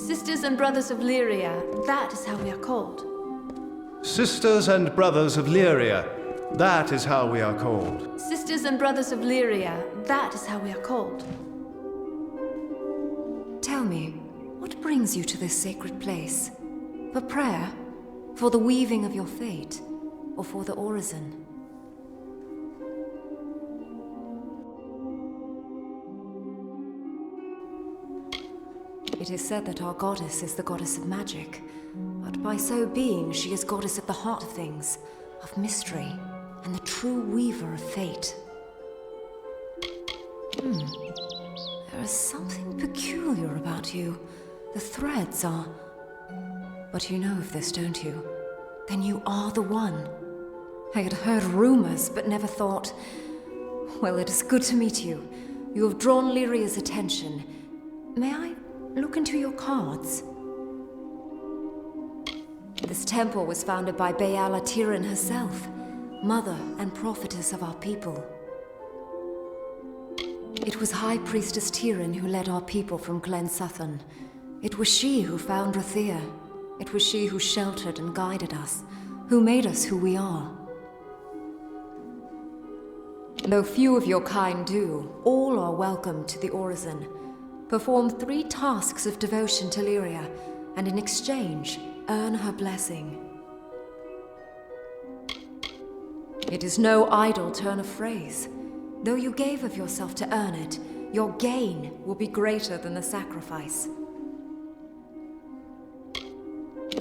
Sisters and brothers of Lyria, that is how we are called. Sisters and brothers of Lyria, that is how we are called. Sisters and brothers of Lyria, that is how we are called. Tell me, what brings you to this sacred place? For prayer? For the weaving of your fate? Or for the orison? It is said that our goddess is the goddess of magic, but by so being, she is goddess at the heart of things, of mystery, and the true weaver of fate. There is something peculiar about you. The threads are... But you know of this, don't you? Then you are the one. I had heard rumors, but never thought... Well, it is good to meet you. You have drawn Lyria's attention. May I look into your cards? This temple was founded by Bayala Tiran herself, mother and prophetess of our people. It was High Priestess Tiran who led our people from Glen Sutton. It was she who found Rathir. It was she who sheltered and guided us, who made us who we are. Though few of your kind do, all are welcome to the Orison. Perform 3 tasks of devotion to Lyria, and in exchange, earn her blessing. It is no idle turn of phrase. Though you gave of yourself to earn it, your gain will be greater than the sacrifice.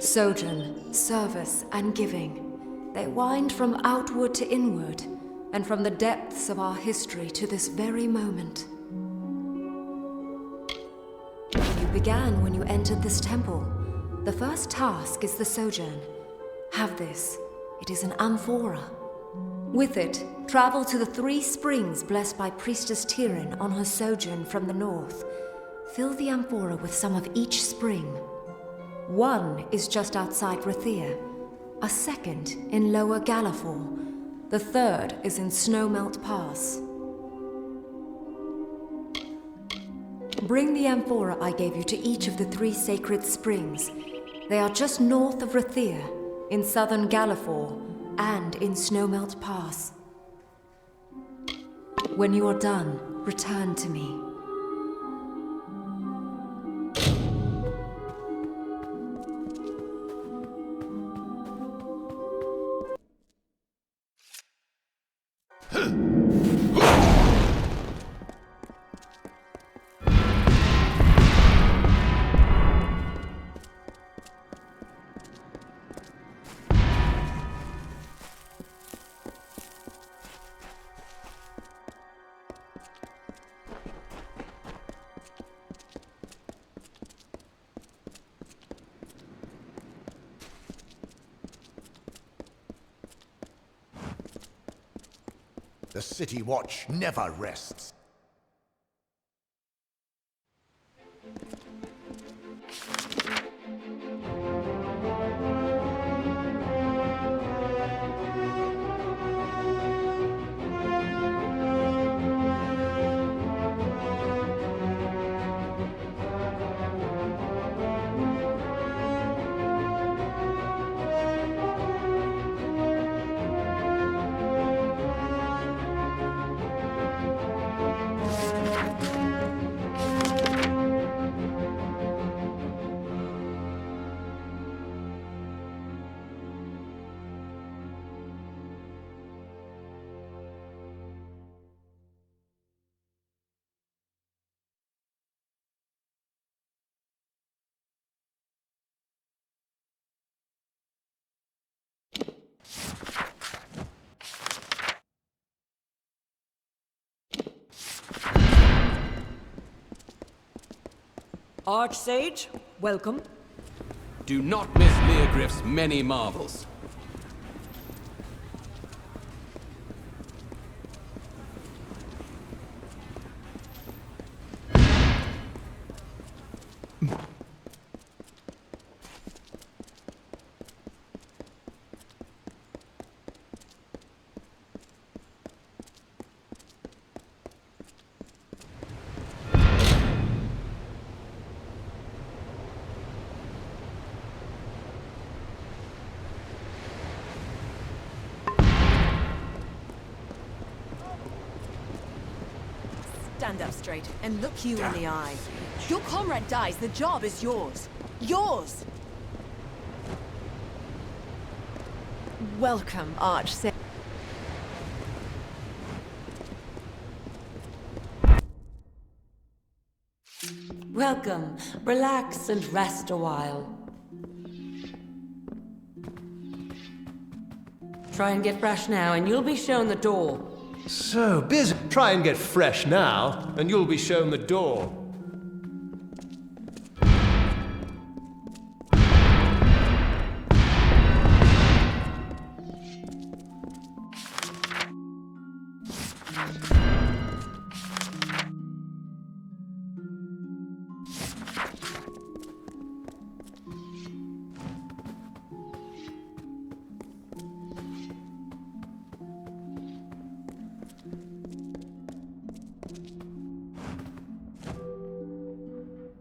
Sojourn, service, and giving, they wind from outward to inward, and from the depths of our history to this very moment. You began when you entered this temple. The first task is the sojourn. Have this. It is an amphora. With it, travel to the 3 springs blessed by Priestess Tiran on her sojourn from the north. Fill the amphora with some of each spring. 1 is just outside Rathir, a second in Lower Galafor, the 3rd is in Snowmelt Pass. Bring the amphora I gave you to each of the 3 sacred springs. They are just north of Rathir, in southern Galafor, and in Snowmelt Pass. When you are done, return to me. The City Watch never rests. Archsage, welcome. Do not miss Leogryph's many marvels. Stand up straight and look you in the eye. Your comrade dies, the job is yours. Yours! Welcome, Arch. Welcome. Relax and rest a while. Try and get fresh now, and you'll be shown the door. So busy. Try and get fresh now, and you'll be shown the door.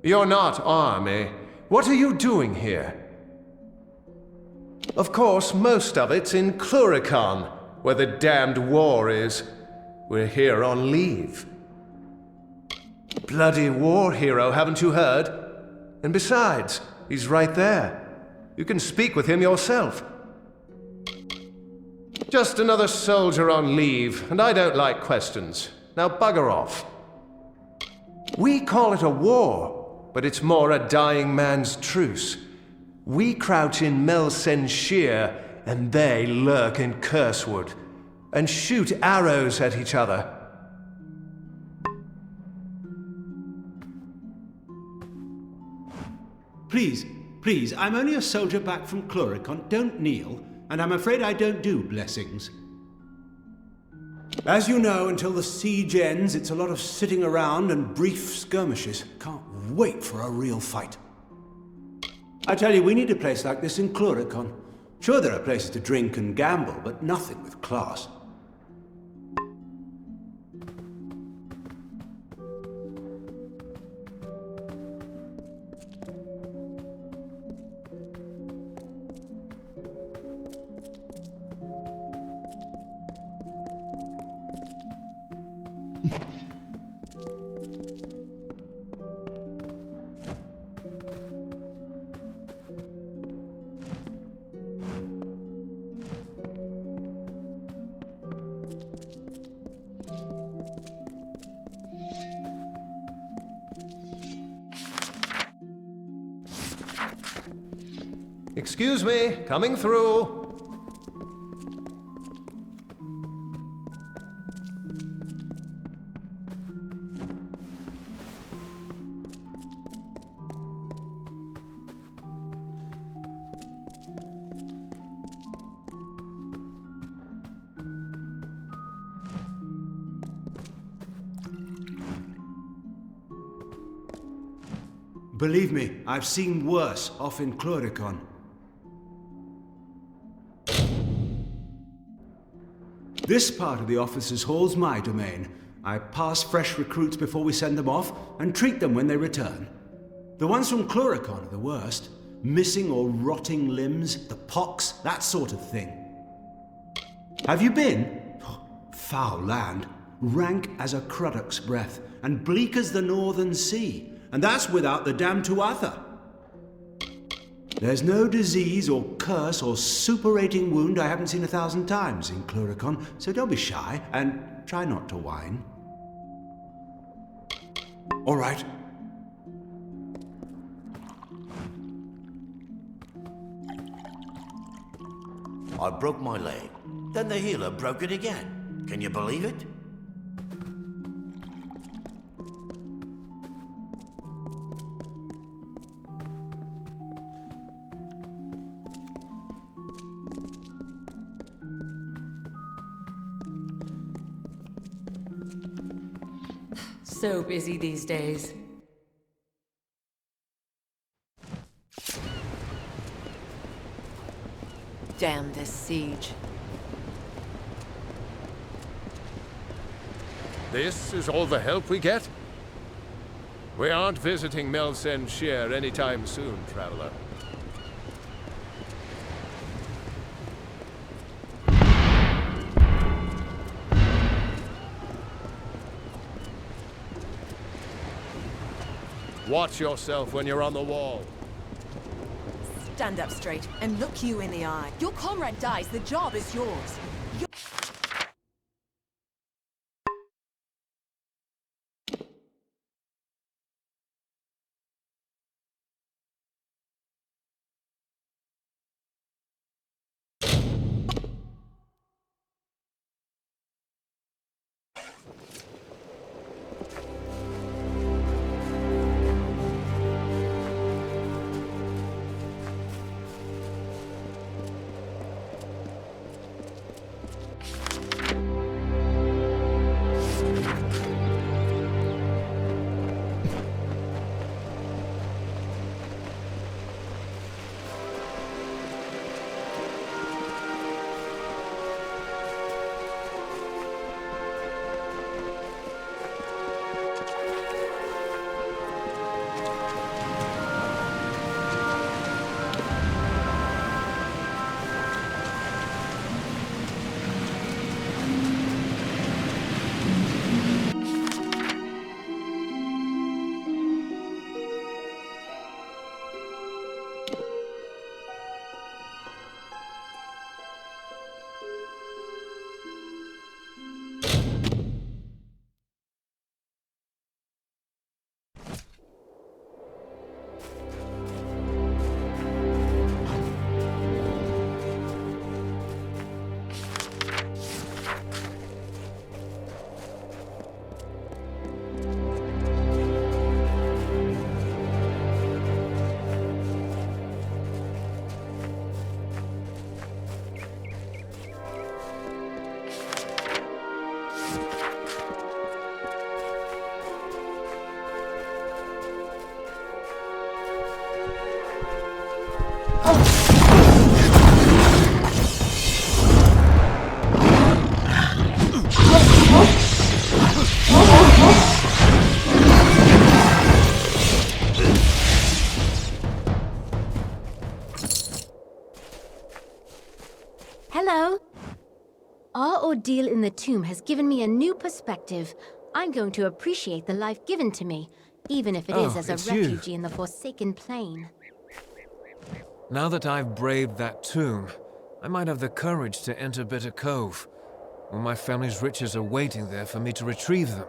You're not army. What are you doing here? Of course, most of it's in Cluricon, where the damned war is. We're here on leave. Bloody war hero, haven't you heard? And besides, he's right there. You can speak with him yourself. Just another soldier on leave, and I don't like questions. Now bugger off. We call it a war, but it's more a dying man's truce. We crouch in Melsen Sheer, and they lurk in Cursewood, and shoot arrows at each other. Please, I'm only a soldier back from Cluricon. Don't kneel, and I'm afraid I don't do blessings. As you know, until the siege ends, it's a lot of sitting around and brief skirmishes. Can't wait for a real fight. I tell you, we need a place like this in Cluricon. Sure, there are places to drink and gamble, but nothing with class. Excuse me, coming through. Believe me, I've seen worse off in Cluricon. This part of the officers' hall's my domain. I pass fresh recruits before we send them off, and treat them when they return. The ones from Cluricon are the worst. Missing or rotting limbs, the pox, that sort of thing. Have you been? Oh, foul land. Rank as a Cruddock's breath, and bleak as the northern sea. And that's without the damn Tuatha. There's no disease or curse or superating wound I haven't seen 1,000 times in Cluricon, so don't be shy, and try not to whine. All right. I broke my leg. Then the healer broke it again. Can you believe it? So busy these days. Damn this siege. This is all the help we get? We aren't visiting Melsen Sheer anytime soon, traveler. Watch yourself when you're on the wall. Stand up straight and look you in the eye. Your comrade dies, the job is yours. Hello. Our ordeal in the tomb has given me a new perspective. I'm going to appreciate the life given to me, even if it is as a refugee in the Forsaken Plain. Now that I've braved that tomb, I might have the courage to enter Bitter Cove. All my family's riches are waiting there for me to retrieve them.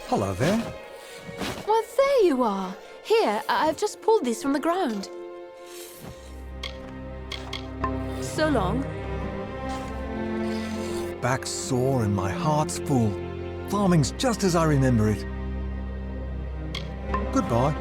Hello there. Well, there you are. Here, I've just pulled these from the ground. So long. Back's sore and my heart's full. Farming's just as I remember it. Goodbye.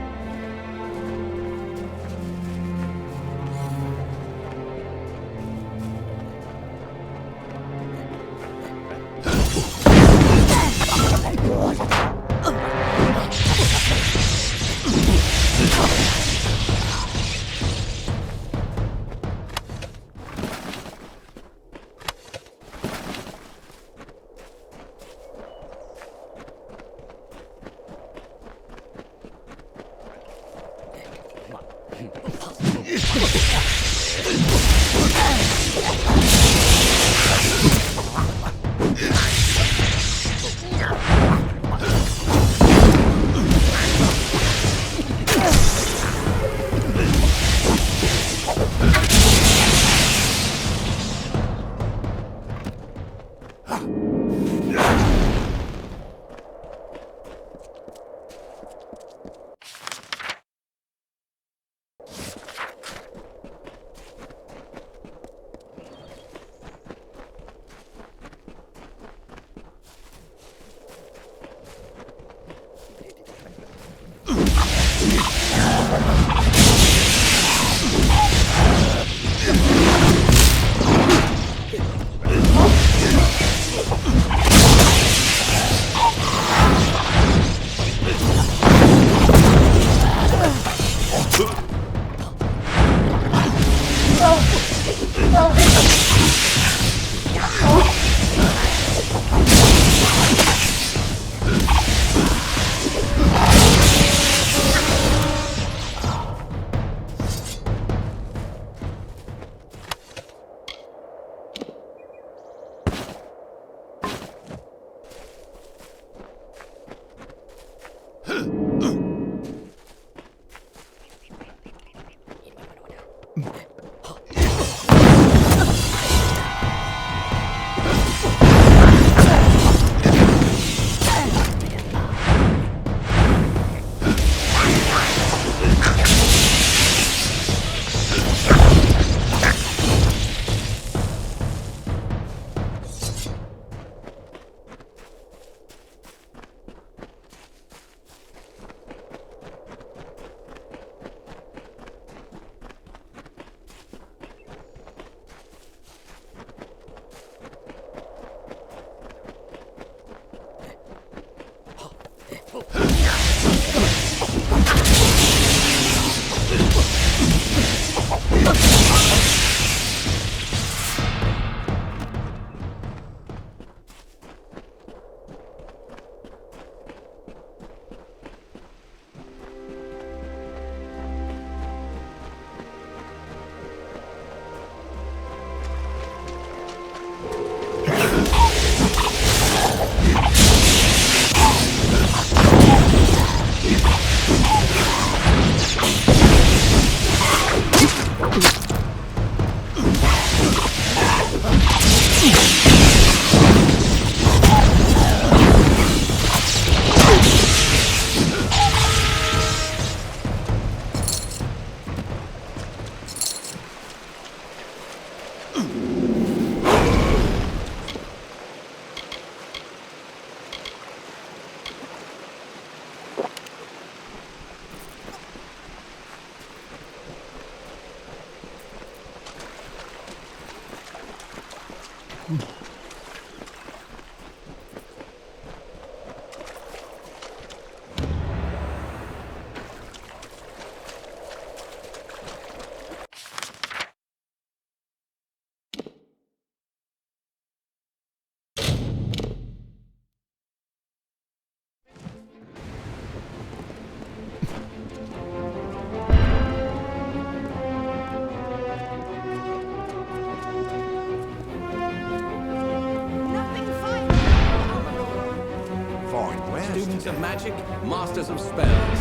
Students of magic, masters of spells.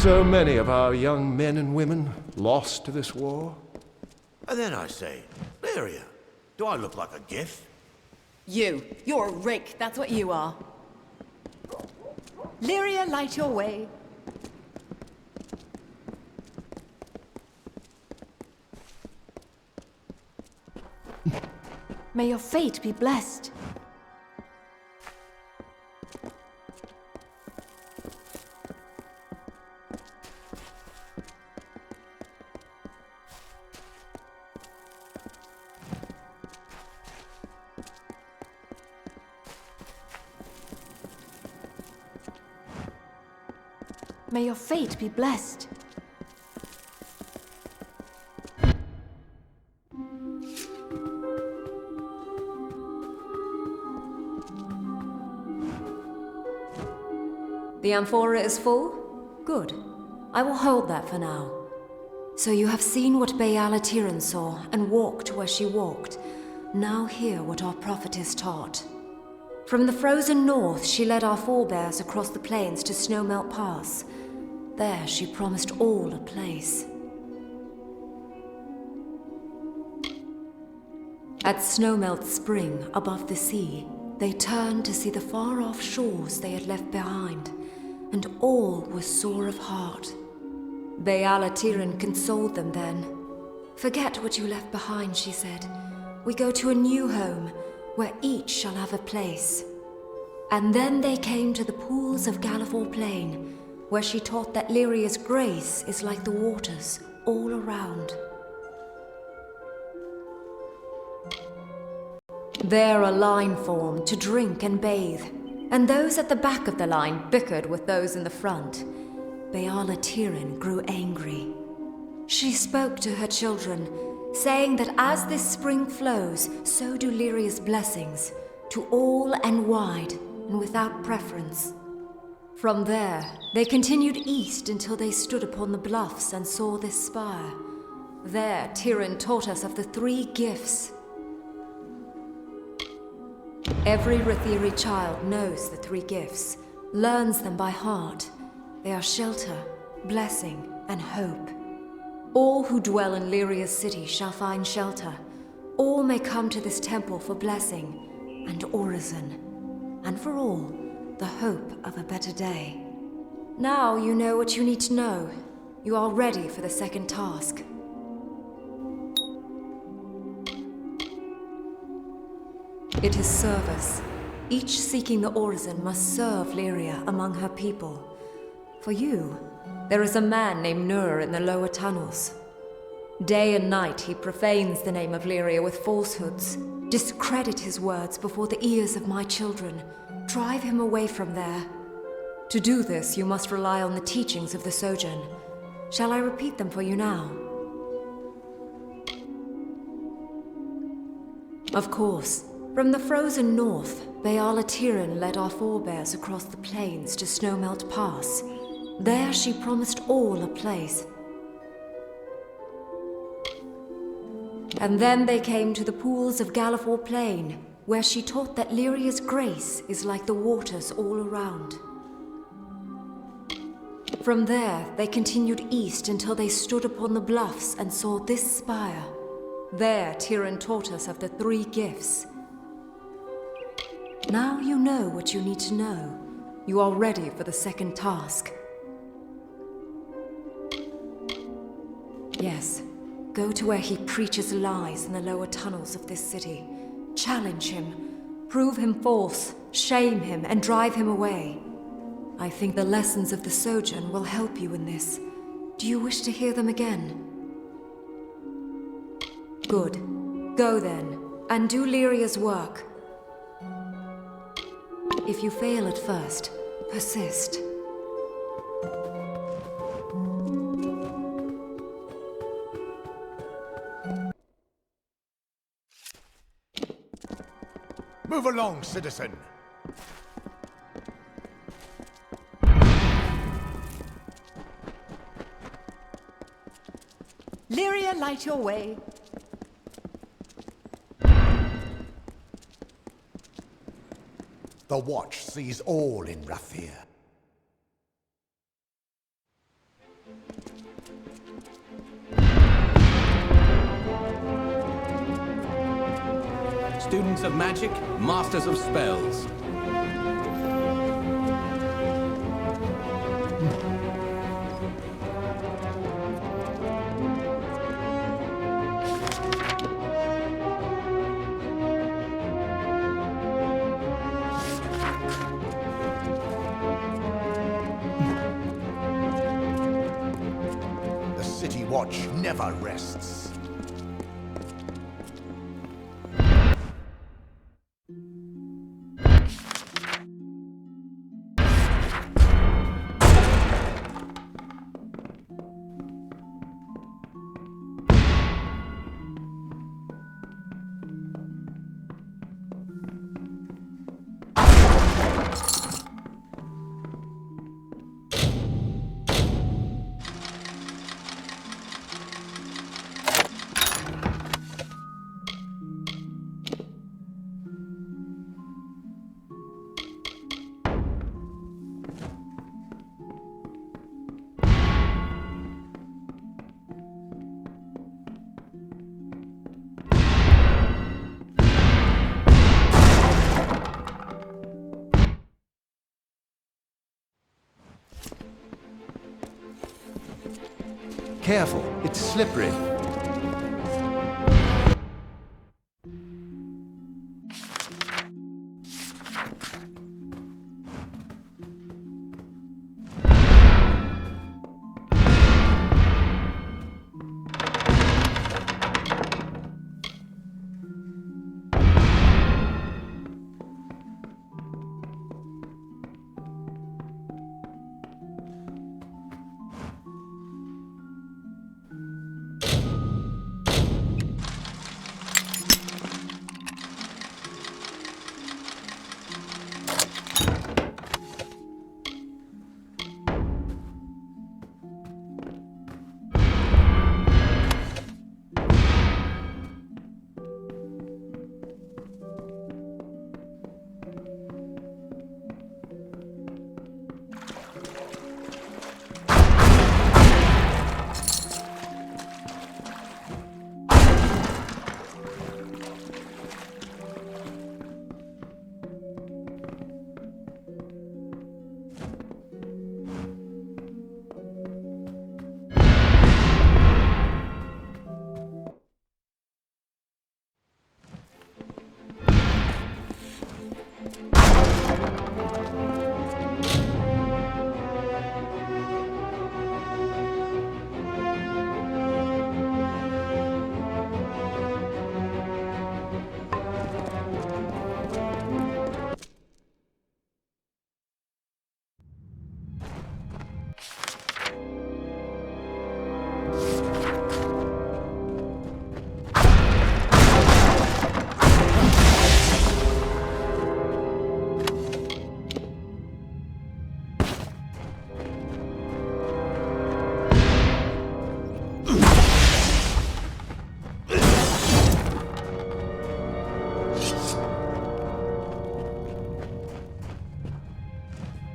So many of our young men and women lost to this war. And then I say, Lyria, do I look like a gift? You're a rake, that's what you are. Lyria, light your way. May your fate be blessed. May your fate be blessed. The amphora is full? Good. I will hold that for now. So you have seen what Baal-Atiran saw, and walked where she walked. Now hear what our prophetess taught. From the frozen north, she led our forebears across the plains to Snowmelt Pass. There she promised all a place. At Snowmelt Spring, above the sea, they turned to see the far-off shores they had left behind, and all was sore of heart. Baal-Atiran consoled them then. Forget what you left behind, she said. We go to a new home, where each shall have a place. And then they came to the pools of Gallifore Plain, where she taught that Lyria's grace is like the waters all around. There a line formed to drink and bathe, and those at the back of the line bickered with those in the front. Baal-Atiran grew angry. She spoke to her children, saying that as this spring flows, so do Lyria's blessings, to all and wide, and without preference. From there, they continued east until they stood upon the bluffs and saw this spire. There, Tiran taught us of the 3 gifts. Every Rathiri child knows the 3 gifts, learns them by heart. They are shelter, blessing, and hope. All who dwell in Lyria's city shall find shelter. All may come to this temple for blessing and orison, and for all, the hope of a better day. Now you know what you need to know. You are ready for the second task. It is service. Each seeking the orison must serve Lyria among her people. For you, there is a man named Nur in the lower tunnels. Day and night he profanes the name of Lyria with falsehoods. Discredit his words before the ears of my children. Drive him away from there. To do this, you must rely on the teachings of the Sojourn. Shall I repeat them for you now? Of course. From the frozen north, Baal-Atiran led our forebears across the plains to Snowmelt Pass. There she promised all a place. And then they came to the pools of Gallifore Plain, where she taught that Lyria's grace is like the waters all around. From there, they continued east until they stood upon the bluffs and saw this spire. There, Tiran taught us of the 3 gifts. Now you know what you need to know. You are ready for the second task. Yes, go to where he preaches lies in the lower tunnels of this city. Challenge him, prove him false, shame him, and drive him away. I think the lessons of the Sojourn will help you in this. Do you wish to hear them again? Good. Go then, and do Lyria's work. If you fail at first, persist. Move along, citizen. Lyria, light your way. The Watch sees all in Rathir. Students of magic, masters of spells. The City Watch never rests. Careful, it's slippery.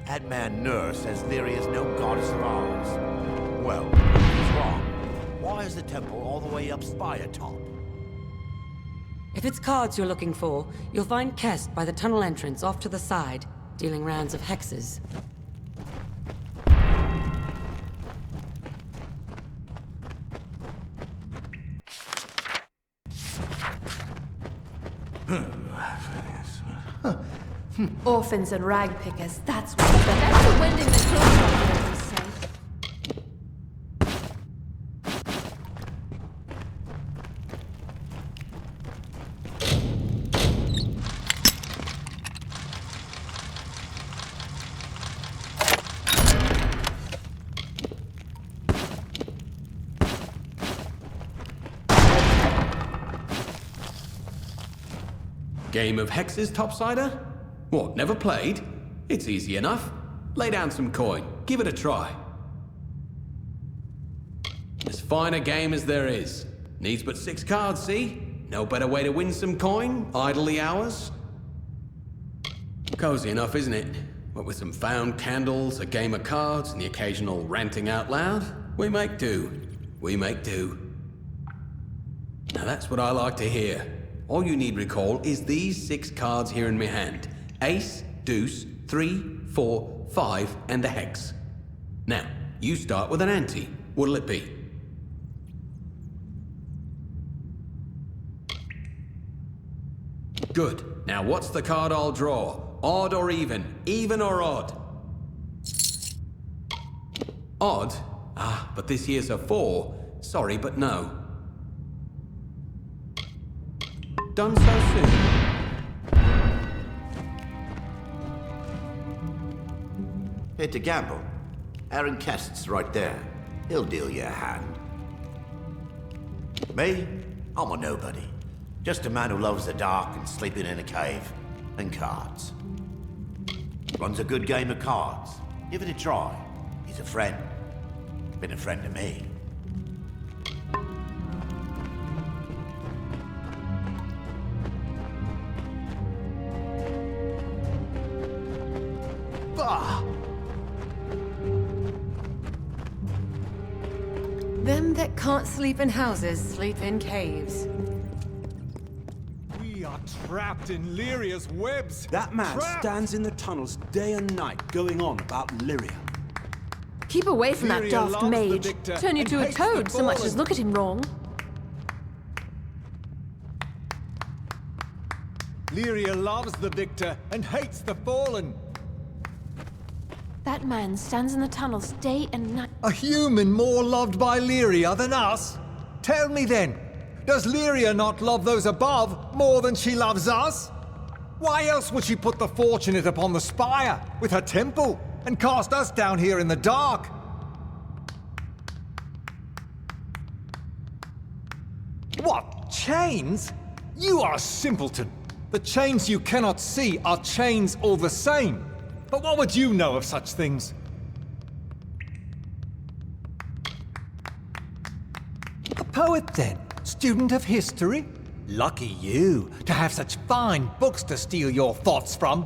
That man Nur says Lyrii is no goddess of ours. Well, he's wrong. Why is the temple all the way up spire top? If it's cards you're looking for, you'll find Kest by the tunnel entrance off to the side, dealing rounds of hexes. Orphans and rag pickers, that's what that's the wending the cloth, as they say. Game of hexes, topsider? What, never played? It's easy enough. Lay down some coin. Give it a try. As fine a game as there is. Needs but 6 cards, see? No better way to win some coin? Idle the hours? Cozy enough, isn't it? What with some found candles, a game of cards, and the occasional ranting out loud? We make do. We make do. Now that's what I like to hear. All you need recall is these 6 cards here in my hand. Ace, deuce, 3, 4, 5, and a hex. Now, you start with an ante. What'll it be? Good. Now what's the card I'll draw? Odd or even? Even or odd? Odd? Ah, but this here's a 4. Sorry, but no. Done so soon? It's a gamble. Aaron Kest's right there. He'll deal you a hand. Me? I'm a nobody. Just a man who loves the dark and sleeping in a cave. And cards. Runs a good game of cards. Give it a try. He's a friend. Been a friend to me. Bah! Them that can't sleep in houses sleep in caves. We are trapped in Lyria's webs. That man stands in the tunnels day and night going on about Lyria. Keep away from that Lyria daft loves the mage. victor Turn you and to a hates the toad so much as fallen. look at him wrong. Lyria loves the victor and hates the fallen. That man stands in the tunnels day and night. A human more loved by Lyria than us? Tell me then, does Lyria not love those above more than she loves us? Why else would she put the fortunate upon the spire with her temple and cast us down here in the dark? What, chains? You are a simpleton. The chains you cannot see are chains all the same. But what would you know of such things? A poet then? Student of history? Lucky you, to have such fine books to steal your thoughts from.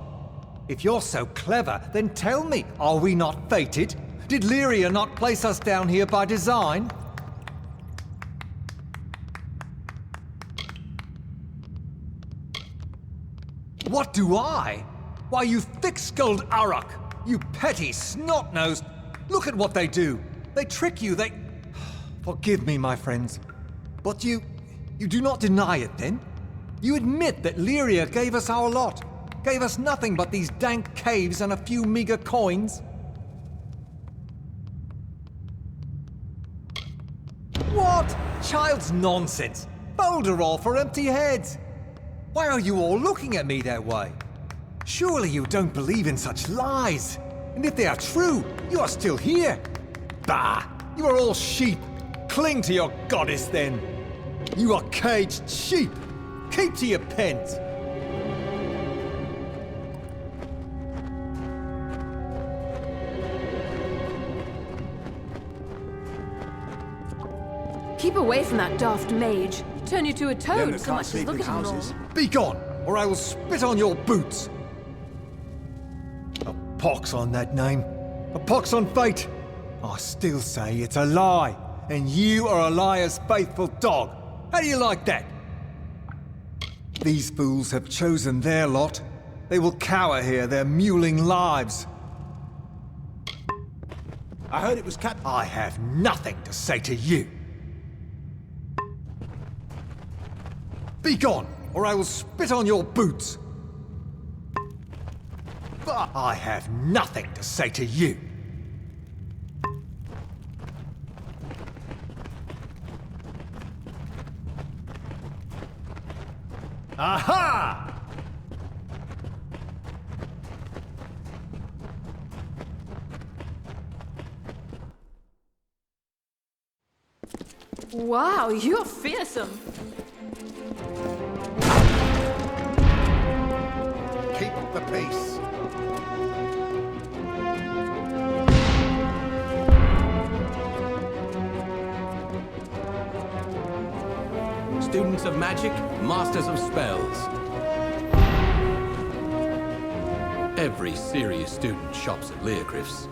If you're so clever, then tell me, are we not fated? Did Lyria not place us down here by design? What do I? Why, you thick-skulled Arak! You petty snot-nosed! Look at what they do! They trick you, they... Forgive me, my friends. But you do not deny it, then? You admit that Lyria gave us our lot, gave us nothing but these dank caves and a few meager coins? What? Child's nonsense! Boulder all for empty heads! Why are you all looking at me that way? Surely you don't believe in such lies! And if they are true, you are still here! Bah! You are all sheep! Cling to your goddess, then! You are caged sheep! Keep to your pens! Keep away from that daft mage. Turn you to a toad so much as look at him wrong. Be gone, or I will spit on your boots! A pox on that name. A pox on fate! I still say it's a lie, and you are a liar's faithful dog. How do you like that? These fools have chosen their lot. They will cower here their mewling lives. I heard it was I have nothing to say to you. Be gone, or I will spit on your boots. But I have nothing to say to you. Aha! Wow, you're fearsome. Keep the peace. Students of magic, masters of spells. Every serious student shops at Learcliff's.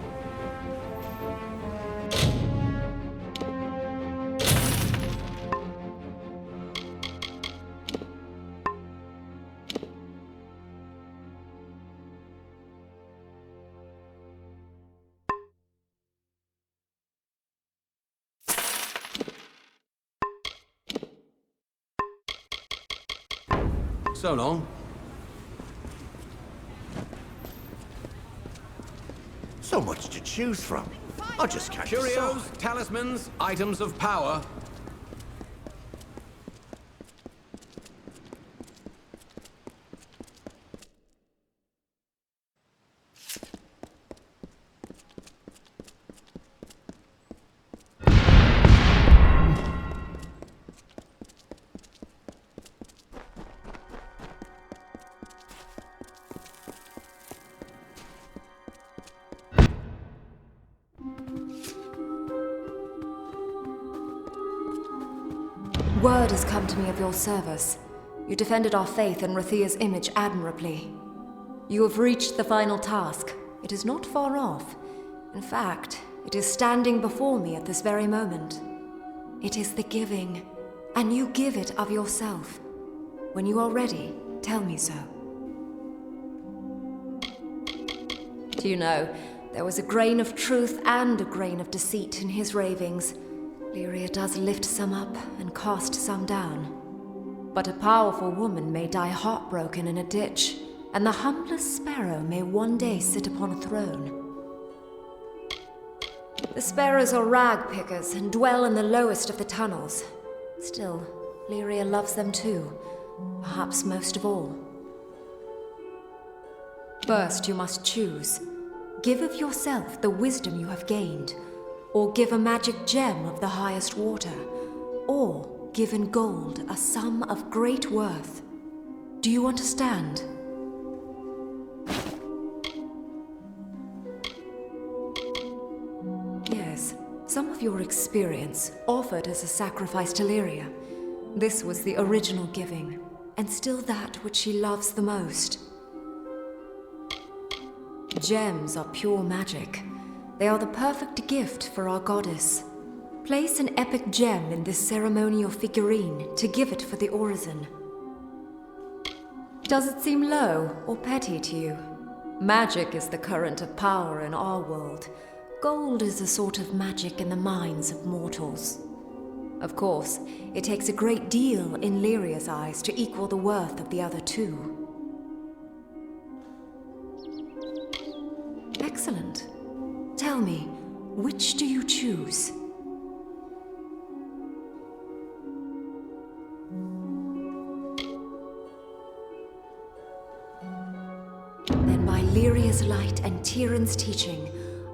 So long. So much to choose from. I'll just catch a Curios, sword. talismans, items of power. Word has come to me of your service. You defended our faith and Rathir's image admirably. You have reached the final task. It is not far off. In fact, it is standing before me at this very moment. It is the giving, and you give it of yourself. When you are ready, tell me so. Do you know, There was a grain of truth and a grain of deceit in his ravings. Lyria does lift some up and cast some down. But a powerful woman may die heartbroken in a ditch, and the humblest sparrow may one day sit upon a throne. The sparrows are rag pickers and dwell in the lowest of the tunnels. Still, Lyria loves them too, perhaps most of all. First, you must choose. Give of yourself the wisdom you have gained, or give a magic gem of the highest water, or give in gold a sum of great worth. Do you understand? Yes, some of your experience offered as a sacrifice to Lyria. This was the original giving, and still that which she loves the most. Gems are pure magic. They are the perfect gift for our goddess. Place an epic gem in this ceremonial figurine to give it for the orison. Does it seem low or petty to you? Magic is the current of power in our world. Gold is a sort of magic in the minds of mortals. Of course, it takes a great deal in Lyria's eyes to equal the worth of the other two. Excellent. Tell me, which do you choose? Then by Lyria's light and Tyrion's teaching,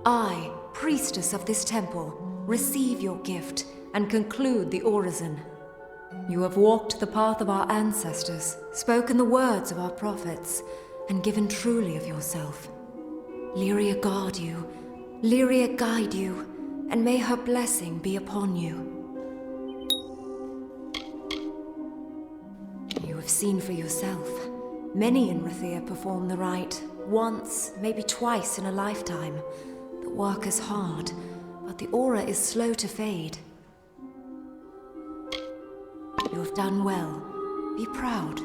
I, priestess of this temple, receive your gift and conclude the orison. You have walked the path of our ancestors, spoken the words of our prophets, and given truly of yourself. Lyria guard you, Lyria guide you, and may her blessing be upon you. You have seen for yourself. Many in Rathir perform the rite, once, maybe twice in a lifetime. The work is hard, but the aura is slow to fade. You have done well. Be proud.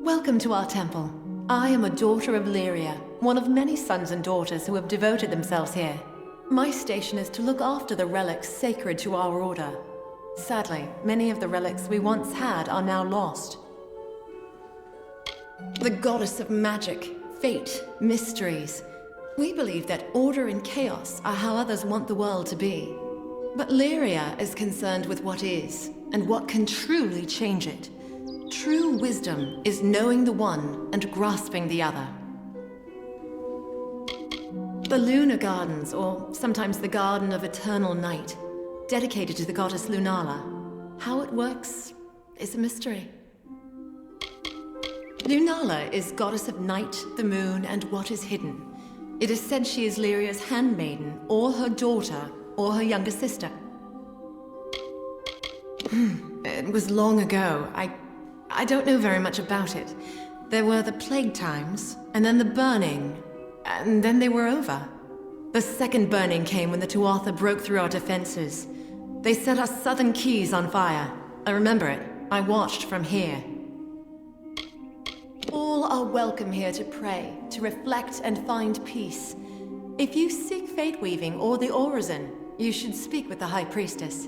Welcome to our temple. I am a daughter of Lyria, one of many sons and daughters who have devoted themselves here. My station is to look after the relics sacred to our order. Sadly, many of the relics we once had are now lost. The goddess of magic, fate, mysteries. We believe that order and chaos are how others want the world to be. But Lyria is concerned with what is, and what can truly change it. True wisdom is knowing the one and grasping the other. The Lunar Gardens, or sometimes the Garden of Eternal Night, dedicated to the goddess Lunala. How it works is a mystery. Lunala is goddess of night, the moon, and what is hidden. It is said she is Lyria's handmaiden, or her daughter, or her younger sister. It was long ago. I don't know very much about it. There were the plague times, and then the burning, and then they were over. The second burning came when the Tuatha broke through our defenses. They set our southern keys on fire. I remember it. I watched from here. All are welcome here to pray, to reflect and find peace. If you seek fate weaving or the orison, you should speak with the High Priestess.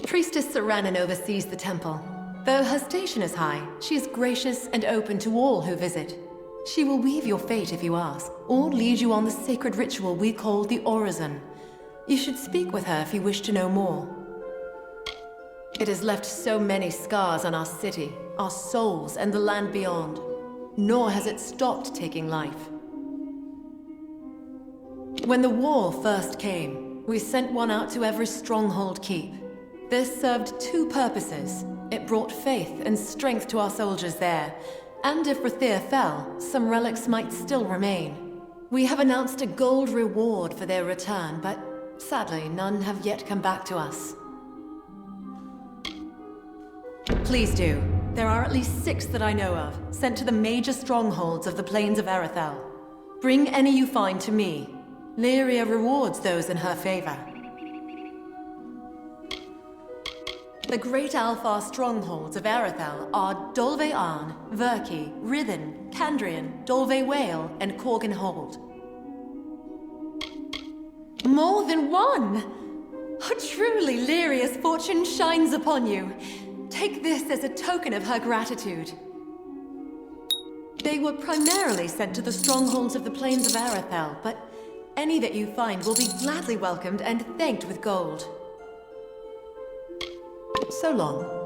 Priestess Saranen oversees the temple. Though her station is high, she is gracious and open to all who visit. She will weave your fate if you ask, or lead you on the sacred ritual we call the orison. You should speak with her if you wish to know more. It has left so many scars on our city, our souls, and the land beyond. Nor has it stopped taking life. When the war first came, we sent one out to every stronghold keep. This served two purposes. It brought faith and strength to our soldiers there. And if Rathir fell, some relics might still remain. We have announced a gold reward for their return, but sadly, none have yet come back to us. Please do. There are at least 6 that I know of, sent to the major strongholds of the plains of Arethel. Bring any you find to me. Lyria rewards those in her favor. The great Alfar strongholds of Arethel are Dolve Arn, Verki, Rithen, Candrian, Dolve Whale, and Corgan Hold. More than one! Oh, truly, Lyria's fortune shines upon you. Take this as a token of her gratitude. They were primarily sent to the strongholds of the plains of Arethel, but any that you find will be gladly welcomed and thanked with gold. So long.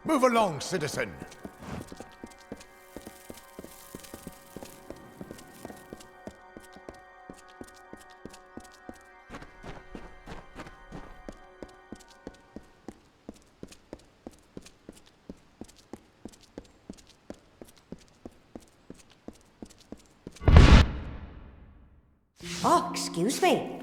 Move along, citizen. Oh, excuse me.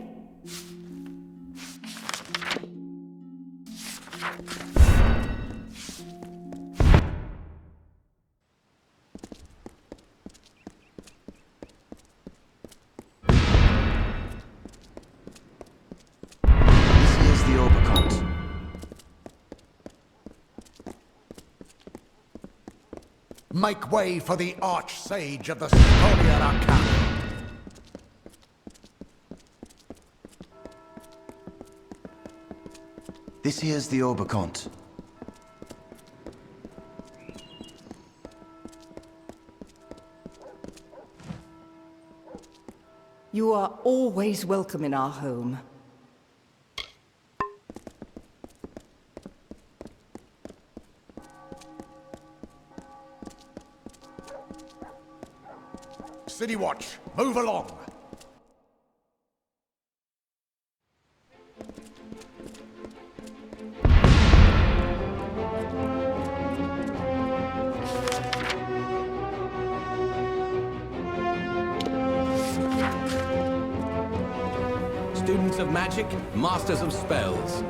Make way for the Arch-Sage of the Studni Dusz. This here's the Oberkant. You are always welcome in our home. City Watch, move along. Students of magic, masters of spells.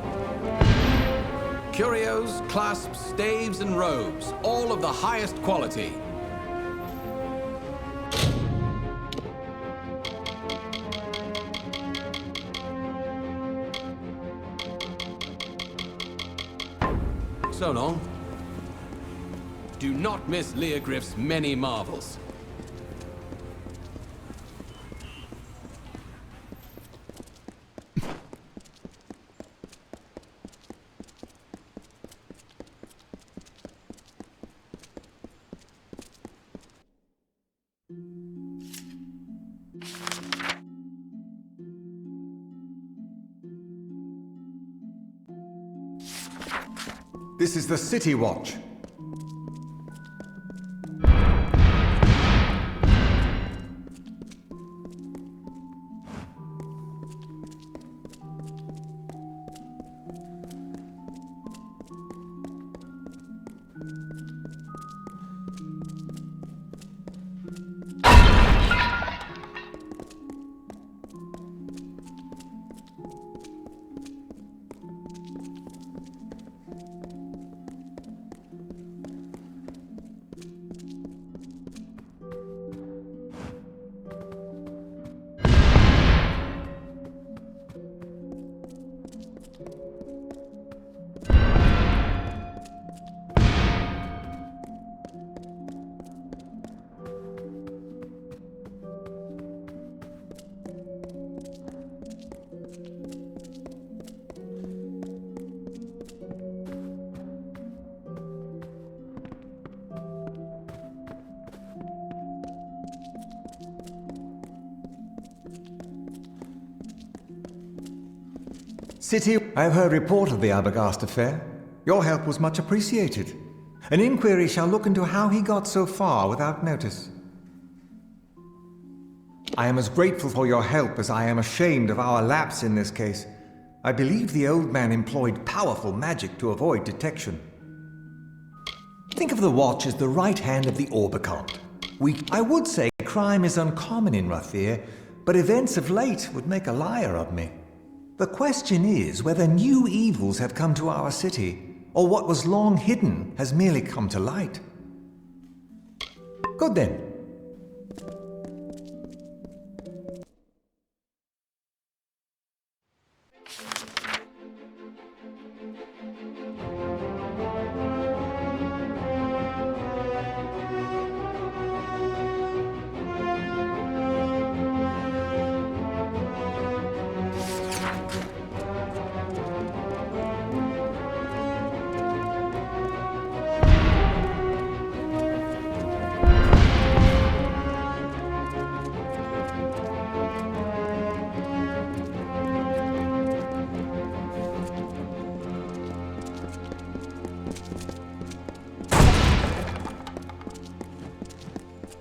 Curios, clasps, staves, and robes, all of the highest quality. So long. Do not miss Leogriff's many marvels. This is the City Watch. City, I have heard report of the Arbogast affair. Your help was much appreciated. An inquiry shall look into how he got so far without notice. I am as grateful for your help as I am ashamed of our lapse in this case. I believe the old man employed powerful magic to avoid detection. Think of the watch as the right hand of the Orbicont. I would say crime is uncommon in Rathir, but events of late would make a liar of me. The question is whether new evils have come to our city, or what was long hidden has merely come to light. Good then.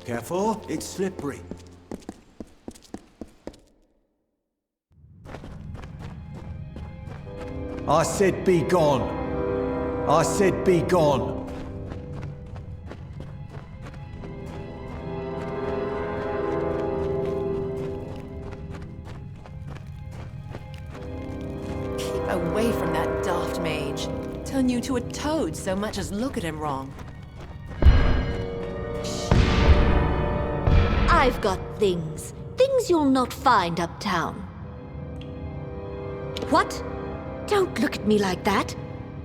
Careful, it's slippery. I said be gone. I said be gone. Keep away from that daft mage. Turn you to a toad so much as look at him wrong. I've got things. Things you'll not find uptown. What? Don't look at me like that.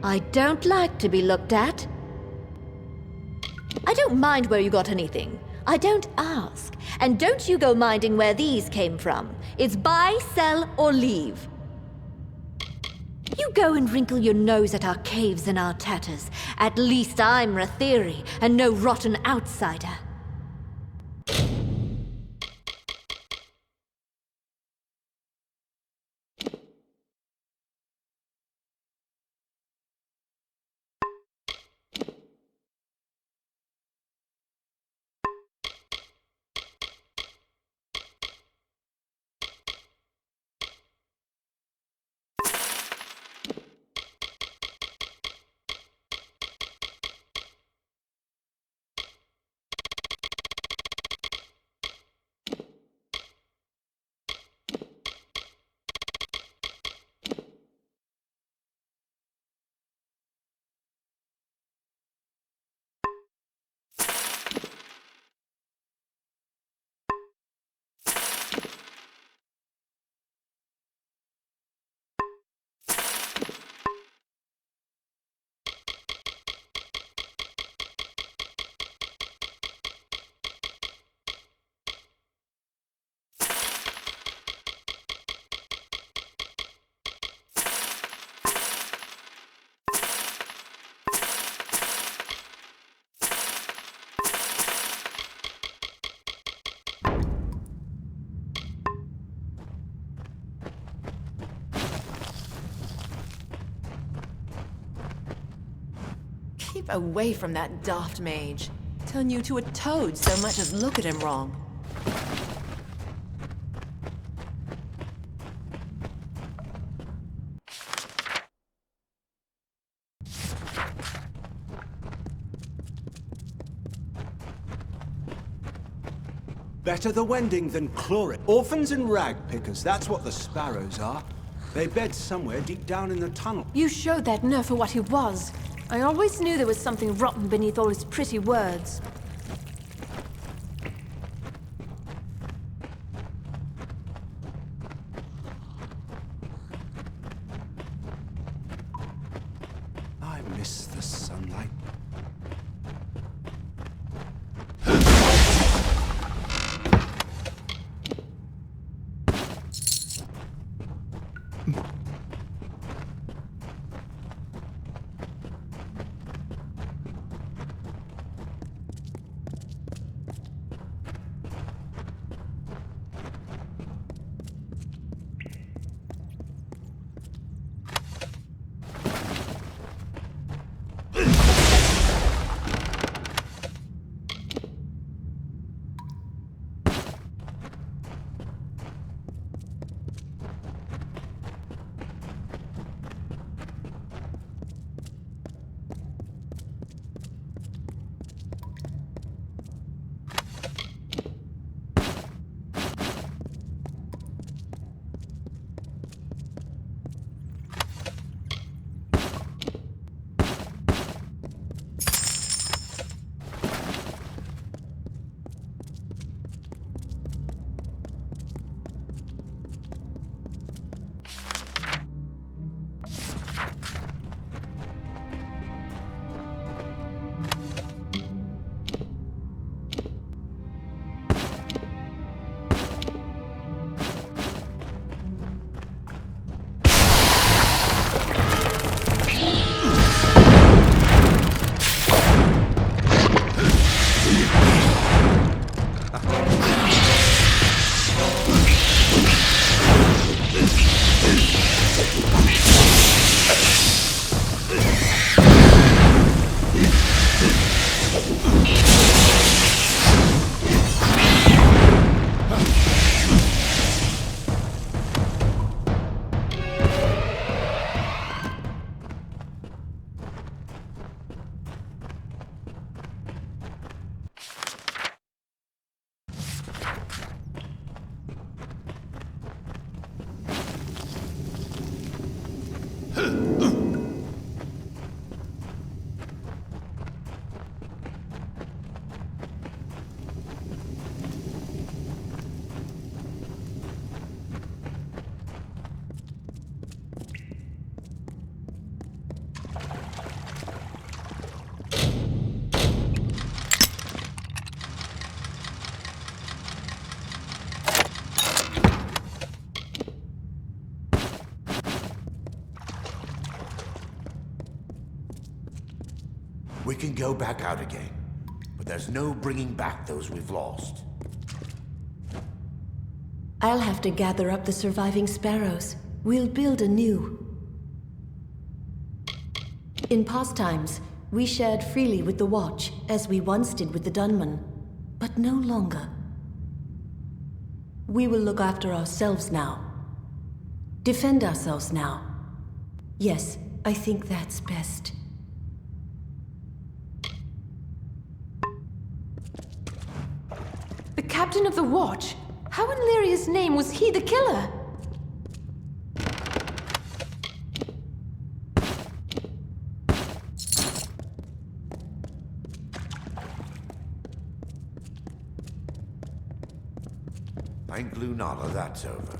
I don't like to be looked at. I don't mind where you got anything. I don't ask. And don't you go minding where these came from. It's buy, sell, or leave. You go and wrinkle your nose at our caves and our tatters. At least I'm Rathiri, and no rotten outsider. Keep away from that daft mage. Turn you to a toad so much as look at him wrong. Better the wending than chlorid. Orphans and rag pickers, that's what the sparrows are. They bed somewhere deep down in the tunnel. You showed that nerf for what he was. I always knew there was something rotten beneath all his pretty words. I miss the sunlight. We can go back out again, but there's no bringing back those we've lost. I'll have to gather up the surviving sparrows. We'll build anew. In past times, we shared freely with the Watch, as we once did with the Dunman, but no longer. We will look after ourselves now. Defend ourselves now. Yes, I think that's best. The captain of the Watch? How in Lyria's name was he the killer? Thank Lunala, that's over.